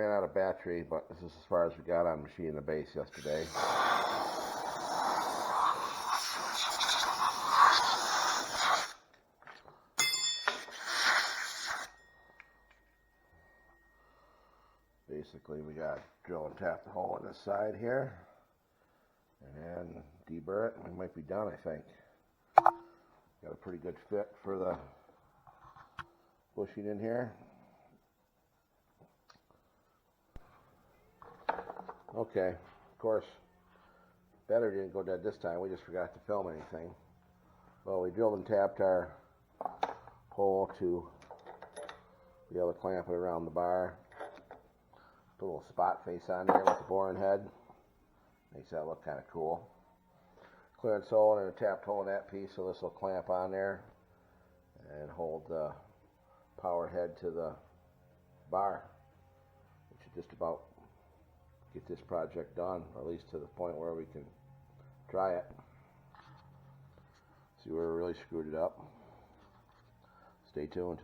ran out of battery, but this is as far as we got on Machine the Base yesterday. Basically, we got to drill and tap the hole on this side here, and deburr it, and we might be done, I think. Got a pretty good fit for the bushing in here. Okay, of course, battery didn't go dead this time. We just forgot to film anything. Well, we drilled and tapped our hole to be able to clamp it around the bar. Put a little spot face on there with the boring head. Makes that look kind of cool. Clearance hole and a tapped hole in that piece, so this will clamp on there and hold the power head to the bar, which should just about get this project done, or at least to the point where we can try it. See where we really screwed it up. Stay tuned.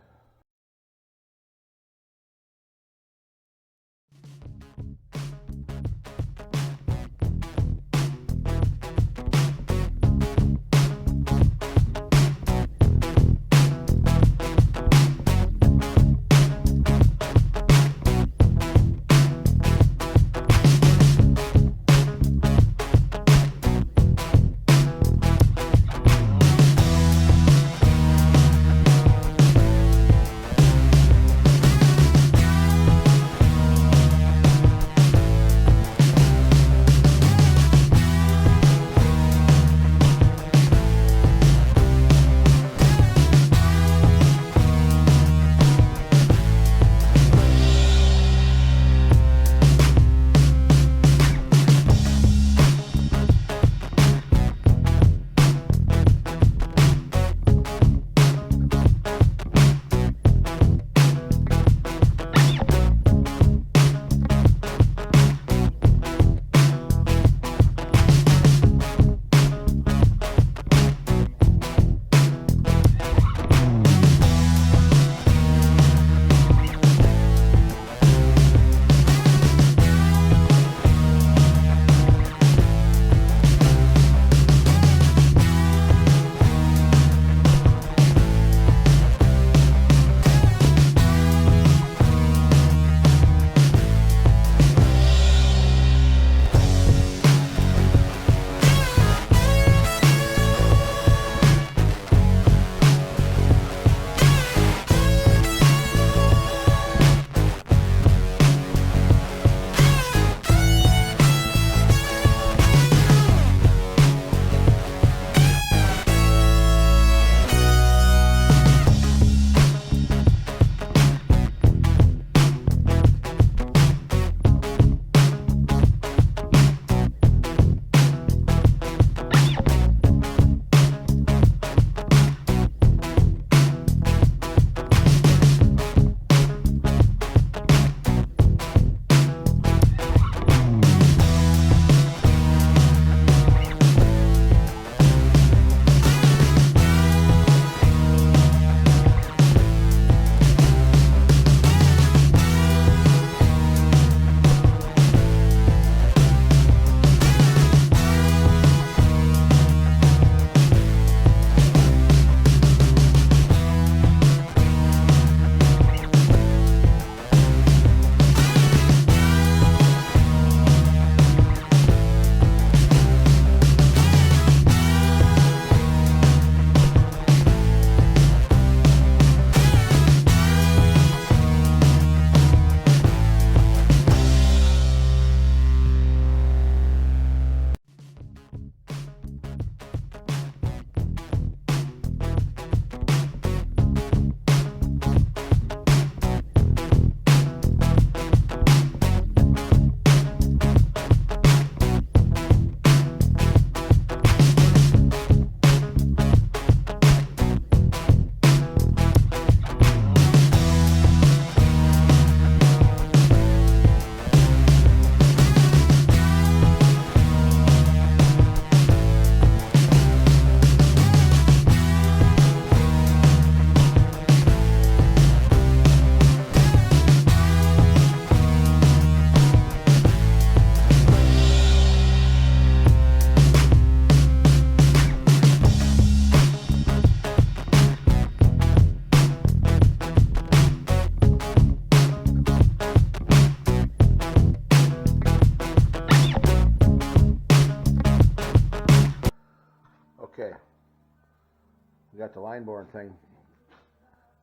We got the line boring thing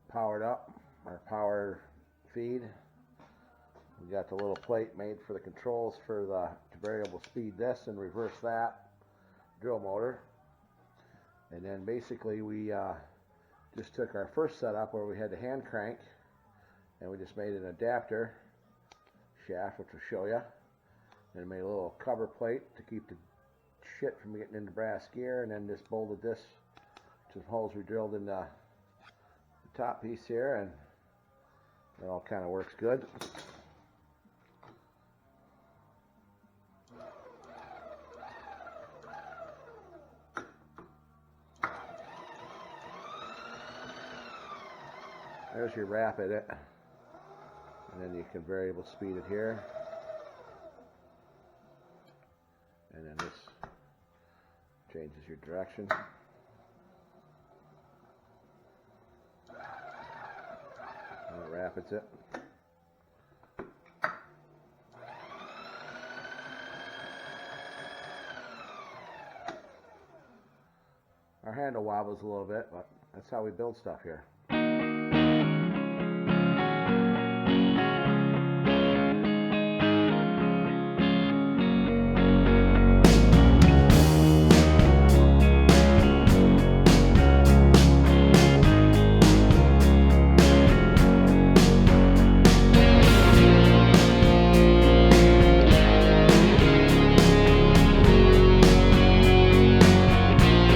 powered up, our power feed. We got the little plate made for the controls for the variable speed this and reverse that drill motor. And then basically we just took our first setup where we had the hand crank and we just made an adapter shaft, which will show you, and made a little cover plate to keep the shit from getting into brass gear, and then just bolted this to the holes we drilled in the top piece here, and it all kind of works good. There's your rapid, and then you can variable speed it here, and then this changes your direction. And it rapids it. Our handle wobbles a little bit, but that's how we build stuff here.